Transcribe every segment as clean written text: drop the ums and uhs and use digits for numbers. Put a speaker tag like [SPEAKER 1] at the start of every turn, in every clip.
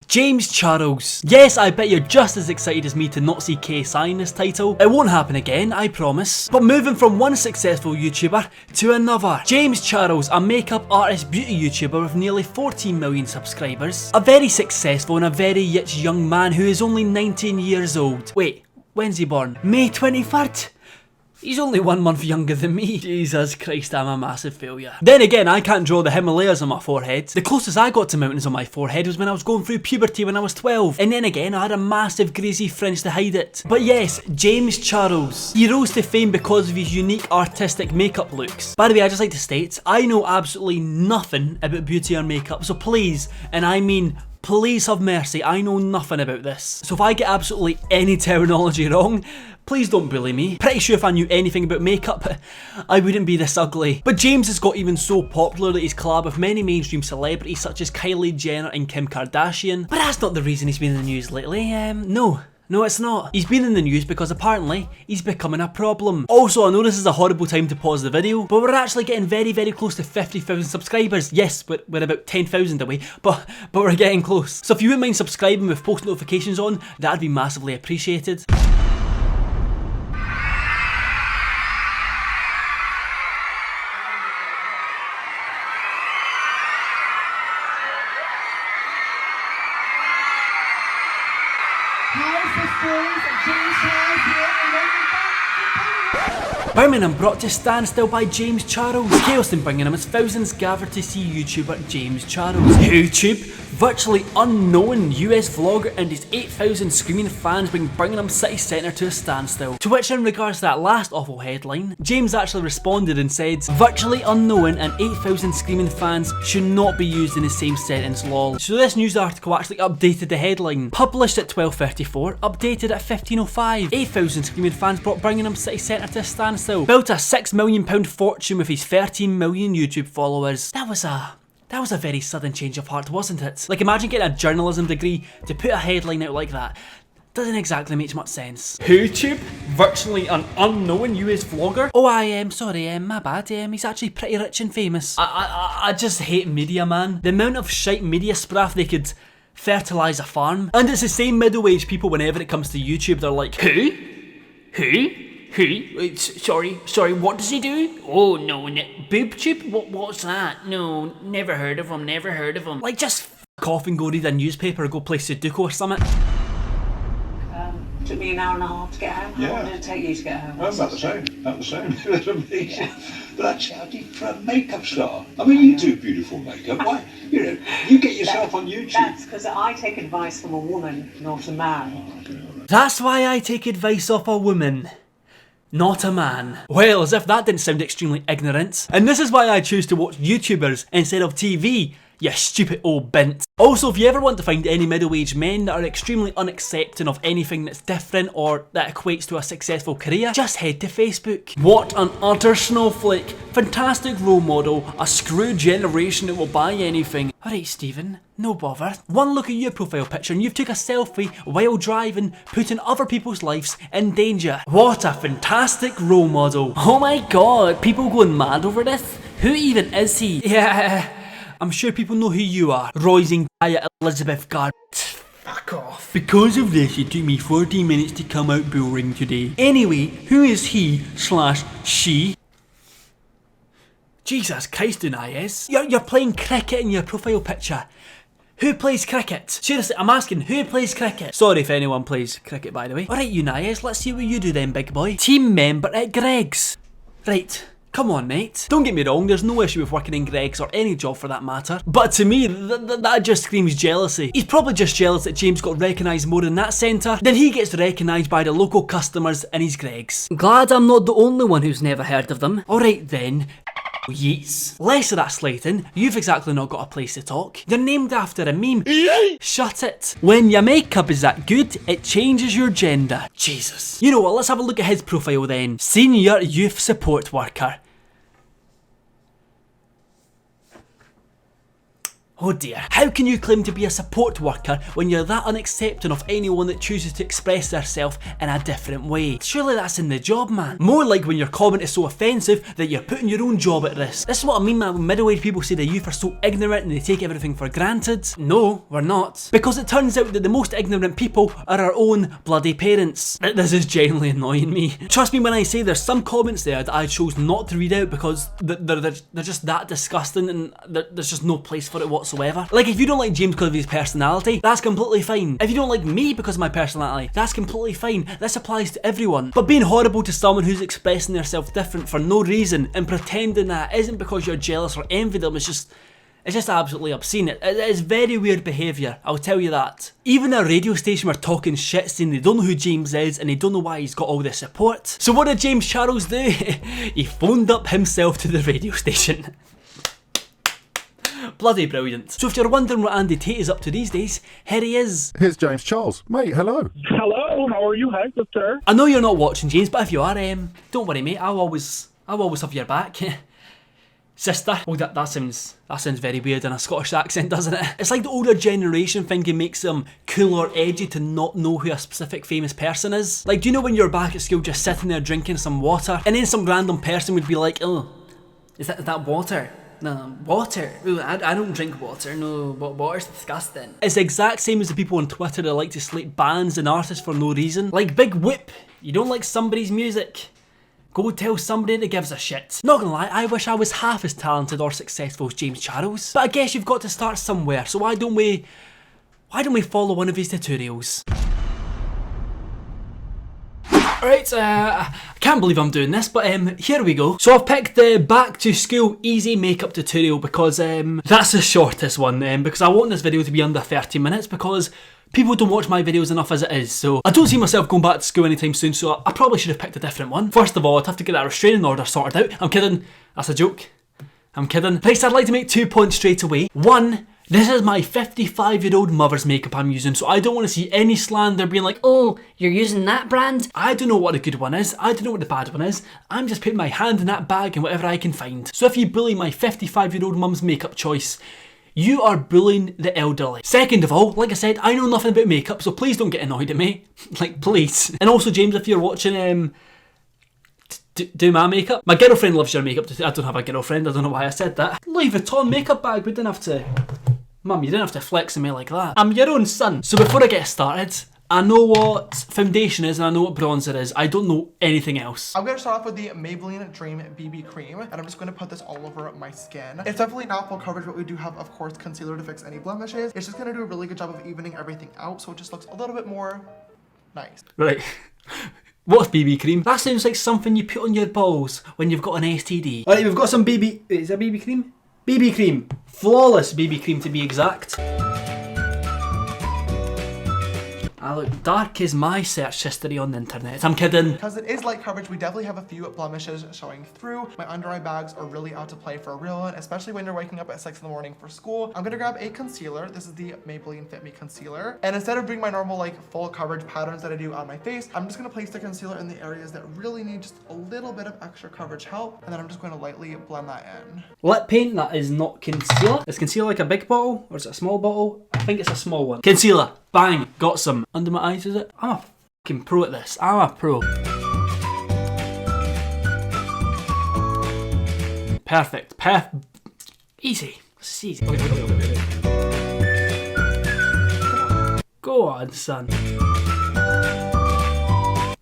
[SPEAKER 1] James Charles. Yes, I bet you're just as excited as me to not see KSI in this title. It won't happen again, I promise. But moving from one successful YouTuber to another. James Charles, a makeup artist beauty YouTuber with nearly 14 million subscribers. A very successful and a very rich young man who is only 19 years old. Wait, when's he born? May 23rd? He's only 1 month younger than me. Jesus Christ, I'm a massive failure. Then again, I can't draw the Himalayas on my forehead. The closest I got to mountains on my forehead was when I was going through puberty when I was 12. And then again, I had a massive greasy fringe to hide it. But yes, James Charles. He rose to fame because of his unique artistic makeup looks. By the way, I just like to state, I know absolutely nothing about beauty or makeup, so please, and I mean please have mercy, I know nothing about this. So if I get absolutely any terminology wrong, please don't bully me. Pretty sure if I knew anything about makeup, I wouldn't be this ugly. But James has got even so popular that he's collabed with many mainstream celebrities such as Kylie Jenner and Kim Kardashian. But that's not the reason he's been in the news lately. No, it's not. He's been in the news because apparently he's becoming a problem. Also, I know this is a horrible time to pause the video, but we're actually getting very, very close to 50,000 subscribers. Yes, we're about 10,000 away, but we're getting close. So if you wouldn't mind subscribing with post notifications on, that'd be massively appreciated. Birmingham brought to standstill by James Charles. Chaos in Birmingham as thousands gathered to see YouTuber James Charles. YouTube, virtually unknown US vlogger and his 8,000 screaming fans bring Birmingham city centre to a standstill. To which, in regards to that last awful headline, James actually responded and said, virtually unknown and 8,000 screaming fans should not be used in the same sentence, lol. So this news article actually updated the headline. Published at 12:34, updated at 15:05. 8,000 screaming fans brought Birmingham city centre to a standstill. Built a £6 million fortune with his 13 million YouTube followers. That was a very sudden change of heart, wasn't it? Like, imagine getting a journalism degree to put a headline out like that. Doesn't exactly make much sense. YouTube? Virtually an unknown US vlogger? Oh, I am sorry, my bad. He's actually pretty rich and famous. I just hate media, man. The amount of shite media spraff they could fertilise a farm. And it's the same middle-aged people whenever it comes to YouTube, they're like, Who? Sorry, what does he do? Oh no, BoobTube? What's that? No, never heard of him. Like, just f*** off and go read a newspaper or go play Sudoku or something.
[SPEAKER 2] Took me an hour and a half to get home. How long did it take you to get home?
[SPEAKER 3] Well, about the same. Yeah. But actually, I did for a makeup star. I mean, you do beautiful makeup. Why? You get yourself on YouTube.
[SPEAKER 2] That's because I take advice from a woman, not a man.
[SPEAKER 1] That's why I take advice off a woman, not a man. Well, as if that didn't sound extremely ignorant. And this is why I choose to watch YouTubers instead of TV, you stupid old bint. Also, if you ever want to find any middle-aged men that are extremely unaccepting of anything that's different or that equates to a successful career, just head to Facebook. What an utter snowflake. Fantastic role model, a screwed generation that will buy anything. Alright, Stephen, no bother. One look at your profile picture and you've took a selfie while driving, putting other people's lives in danger. What a fantastic role model. Oh my god, people going mad over this? Who even is he? Yeah, I'm sure people know who you are. Rising Gaia Elizabeth Gard. Fuck off. Because of this, it took me 14 minutes to come out boring today. Anyway, who is he / she? Jesus Christ, Unais. You're playing cricket in your profile picture. Who plays cricket? Seriously, I'm asking, who plays cricket? Sorry if anyone plays cricket, by the way. Alright, Unais, let's see what you do then, big boy. Team member at Greg's. Right. Come on, mate. Don't get me wrong, there's no issue with working in Greg's or any job for that matter. But to me, that just screams jealousy. He's probably just jealous that James got recognised more in that centre than he gets recognised by the local customers in his Greg's. Glad I'm not the only one who's never heard of them. Alright then. Yeets. Less of that slating, you've exactly not got a place to talk. You're named after a meme. Shut it. When your makeup is that good, it changes your gender. Jesus. You know what, let's have a look at his profile then. Senior Youth Support Worker. Oh dear. How can you claim to be a support worker when you're that unaccepting of anyone that chooses to express themselves in a different way? Surely that's in the job, man. More like when your comment is so offensive that you're putting your own job at risk. This is what I mean, man, when middle-aged people say the youth are so ignorant and they take everything for granted. No, we're not. Because it turns out that the most ignorant people are our own bloody parents. This is genuinely annoying me. Trust me when I say there's some comments there that I chose not to read out because they're just that disgusting and there's just no place for it whatsoever. Like, if you don't like James because of his personality, that's completely fine. If you don't like me because of my personality, that's completely fine. This applies to everyone. But being horrible to someone who's expressing themselves different for no reason and pretending that isn't because you're jealous or envy them, it's just absolutely obscene. It is very weird behaviour, I'll tell you that. Even a radio station were talking shit saying they don't know who James is and they don't know why he's got all this support. So what did James Charles do? He phoned up himself to the radio station. Bloody brilliant. So if you're wondering what Andy Tate is up to these days, here he is.
[SPEAKER 4] Here's James Charles. Mate, hello.
[SPEAKER 5] Hello, how are you? Hi, sister.
[SPEAKER 1] I know you're not watching, James, but if you are, don't worry, mate. I'll always have your back. Sister. Oh, that sounds very weird in a Scottish accent, doesn't it? It's like the older generation thinking makes them cool or edgy to not know who a specific famous person is. Like, do you know when you're back at school just sitting there drinking some water and then some random person would be like, oh, is that water? No, water. Ooh, I don't drink water. No, water's disgusting. It's the exact same as the people on Twitter that like to slate bands and artists for no reason. Like Big Whoop, you don't like somebody's music, go tell somebody that gives a shit. Not gonna lie, I wish I was half as talented or successful as James Charles. But I guess you've got to start somewhere, so why don't we follow one of his tutorials? Alright, I can't believe I'm doing this, but here we go. So I've picked the back to school easy makeup tutorial because that's the shortest one, because I want this video to be under 30 minutes because people don't watch my videos enough as it is, so I don't see myself going back to school anytime soon, so I probably should have picked a different one. First of all, I'd have to get that restraining order sorted out. I'm kidding, that's a joke. I'm kidding. Next, I'd like to make 2 points straight away. One, this is my 55-year-old mother's makeup I'm using, so I don't want to see any slander being like, oh, you're using that brand? I don't know what the good one is, I don't know what the bad one is. I'm just putting my hand in that bag and whatever I can find. So if you bully my 55-year-old mum's makeup choice, you are bullying the elderly. Second of all, like I said, I know nothing about makeup, so please don't get annoyed at me. Like, please. And also, James, if you're watching, do my makeup. My girlfriend loves your makeup. I don't have a girlfriend, I don't know why I said that. Louis Vuitton makeup bag, we didn't have to... Mum, you didn't have to flex on me like that. I'm your own son. So before I get started, I know what foundation is and I know what bronzer is. I don't know anything else.
[SPEAKER 6] I'm going to start off with the Maybelline Dream BB Cream, and I'm just going to put this all over my skin. It's definitely not full coverage, but we do have, of course, concealer to fix any blemishes. It's just going to do a really good job of evening everything out, so it just looks a little bit more nice.
[SPEAKER 1] Right. What's BB cream? That sounds like something you put on your balls when you've got an STD. Alright, we've got some BB... Wait, is that BB cream? BB cream. Flawless BB cream to be exact. I look dark as my search history on the internet. I'm kidding.
[SPEAKER 6] Because it is light coverage, we definitely have a few blemishes showing through. My under eye bags are really out to play for a real one, especially when you're waking up at 6 in the morning for school. I'm gonna grab a concealer. This is the Maybelline Fit Me Concealer. And instead of doing my normal like full coverage patterns that I do on my face, I'm just gonna place the concealer in the areas that really need just a little bit of extra coverage help. And then I'm just going to lightly blend that in.
[SPEAKER 1] Lip paint, that is not concealer. Is concealer like a big bottle or is it a small bottle? I think it's a small one. Concealer. Bang, got some. Under my eyes, is it? I'm a fucking pro at this. I'm a pro. Perfect. Easy. It's easy. Okay. Go on, son.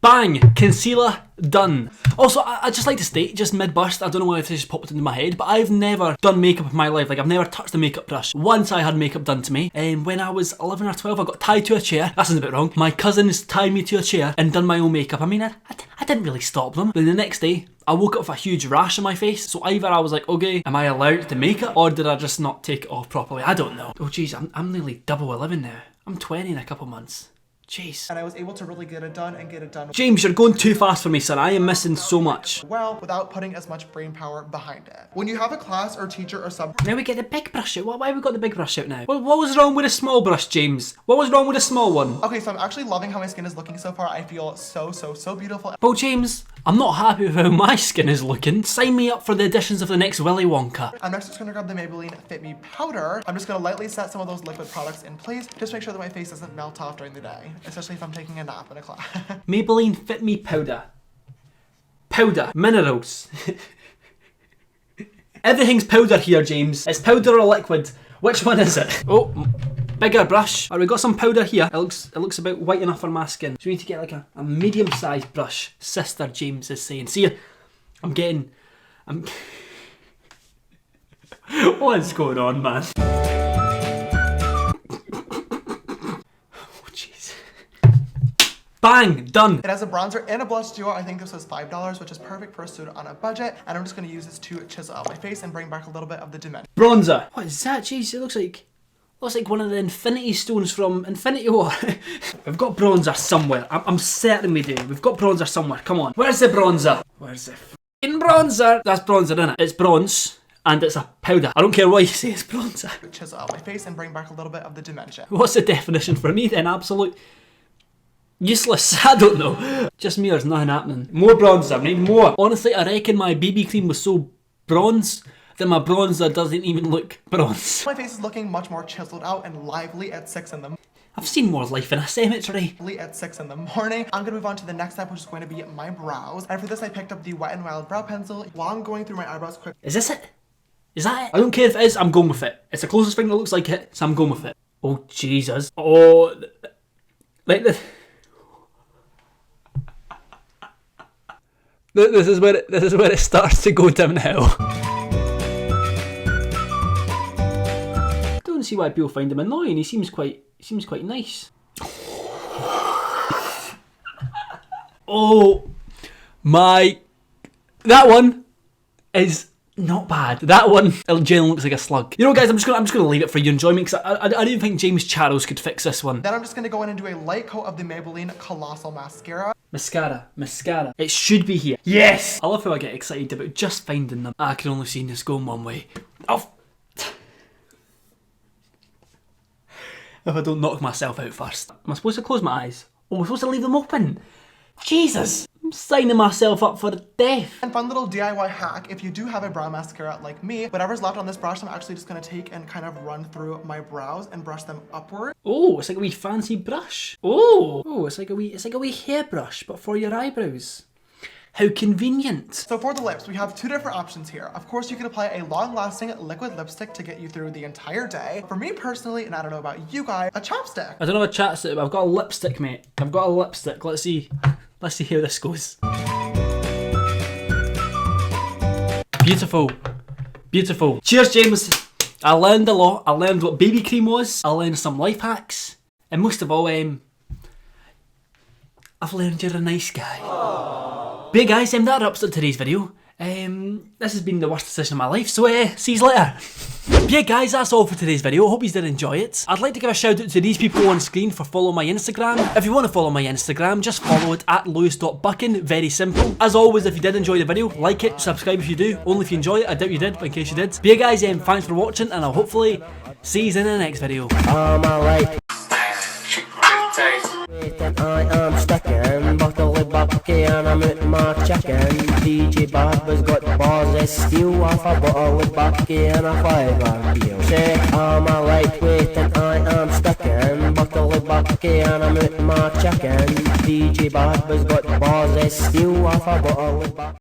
[SPEAKER 1] Bang! Concealer done. Also, I'd just like to state, just mid-burst, I don't know why this just popped into my head, but I've never done makeup in my life. Like, I've never touched a makeup brush. Once I had makeup done to me, and when I was 11 or 12, I got tied to a chair. That sounds a bit wrong. My cousins tied me to a chair and done my own makeup. I mean, I didn't really stop them. But the next day, I woke up with a huge rash on my face. So either I was like, okay, am I allowed to make up? Or did I just not take it off properly? I don't know. Oh, jeez, I'm nearly double 11 now. I'm 20 in a couple months. Jeez.
[SPEAKER 6] And I was able to really get it done and get it done
[SPEAKER 1] James, you're going too fast for me, son. I am missing so much.
[SPEAKER 6] well without putting as much brain power behind it. When you have a class or teacher or sub.
[SPEAKER 1] Now we get the big brush out. Why have we got the big brush out now? What was wrong with a small brush, James? What was wrong with a small one?
[SPEAKER 6] Okay, so I'm actually loving how my skin is looking so far. I feel so beautiful.
[SPEAKER 1] Well, James, I'm not happy with how my skin is looking. Sign me up for the additions of the next Willy Wonka.
[SPEAKER 6] I'm next just gonna grab the Maybelline Fit Me powder. I'm just gonna lightly set some of those liquid products in place. Just make sure that my face doesn't melt off during the day, especially if I'm taking a nap in a class.
[SPEAKER 1] Maybelline Fit Me powder. Powder. Minerals. Everything's powder here, James. It's powder or liquid. Which one is it? Oh, bigger brush. Alright, we got some powder here. It looks about white enough for my skin. So we need to get like a medium-sized brush. Sister James is saying. See, I'm what's going on, man? Oh, jeez. Bang! Done!
[SPEAKER 6] It has a bronzer and a blush duo. I think this was $5, which is perfect for a student on a budget. And I'm just gonna use this to chisel out my face and bring back a little bit of the dimension.
[SPEAKER 1] Bronzer! What is that? Jeez, it looks like one of the Infinity Stones from Infinity War. We've got bronzer somewhere. I'm certain we do. We've got bronzer somewhere. Come on. Where's the bronzer? Where's the f***ing bronzer? That's bronzer, innit? It's bronze. And it's a powder. I don't care what you say, it's bronzer.
[SPEAKER 6] Chisel out my face and bring back a little bit of the dimension.
[SPEAKER 1] What's the definition for me then? Absolute useless. I don't know. Just me, there's nothing happening. More bronzer, need more. Honestly, I reckon my BB cream was so bronze that my bronzer doesn't even look bronze.
[SPEAKER 6] My face is looking much more chiseled out and lively at 6 in the morning.
[SPEAKER 1] I've seen more life in a cemetery.
[SPEAKER 6] At 6 in the morning. I'm gonna move on to the next step, which is going to be my brows. And for this, I picked up the Wet n Wild brow pencil. While I'm going through my eyebrows quick.
[SPEAKER 1] Is this it? Is that it? I don't care if it is, I'm going with it. It's the closest thing that looks like it, so I'm going with it. Oh, Jesus. Oh, like this. This is where it starts to go downhill. I don't see why people find him annoying. He seems quite nice. Oh my, that one is not bad. That one, it genuinely looks like a slug. You know, guys, I'm just gonna leave it for your enjoyment because I didn't think James Charles could fix this one.
[SPEAKER 6] Then I'm just gonna go in and do a light coat of the Maybelline Colossal Mascara.
[SPEAKER 1] Mascara. It should be here. Yes! I love how I get excited about just finding them. I can only see this going one way. Oh. If I don't knock myself out first. Am I supposed to close my eyes? Oh, I'm supposed to leave them open. Jesus! I'm signing myself up for death.
[SPEAKER 6] And fun little DIY hack, if you do have a brow mascara like me, whatever's left on this brush, I'm actually just gonna take and kind of run through my brows and brush them upward.
[SPEAKER 1] Oh, it's like a wee fancy brush. Oh, it's like a wee hairbrush, but for your eyebrows. How convenient.
[SPEAKER 6] So for the lips, we have two different options here. Of course, you can apply a long-lasting liquid lipstick to get you through the entire day. For me personally, and I don't know about you guys, a chapstick.
[SPEAKER 1] I don't know a chapstick, but I've got a lipstick, mate. I've got a lipstick. Let's see how this goes. Beautiful. Beautiful. Cheers, James. I learned a lot. I learned what BB cream was. I learned some life hacks. And most of all, I've learned you're a nice guy. But yeah, guys, that wraps up today's video. This has been the worst decision of my life, so see you later. But yeah, guys, that's all for today's video. I hope you did enjoy it. I'd like to give a shout out to these people on screen for following my Instagram. If you want to follow my Instagram, just follow it at Lewis.Buchan. Very simple. As always, if you did enjoy the video, like it, subscribe if you do. Only if you enjoy it. I doubt you did, but in case you did. But yeah, guys, thanks for watching, and I'll hopefully see you in the next video.
[SPEAKER 7] I am sticking, buckle bucky and I'm out my chicken. DJ Barber's got bars of steel off a bottle of bucky and a $5 bill. Say I'm a lightweight and I am sticking, buckle bucky and I'm out my chicken. DJ Barber's got bars of steel off a bottle of bucky.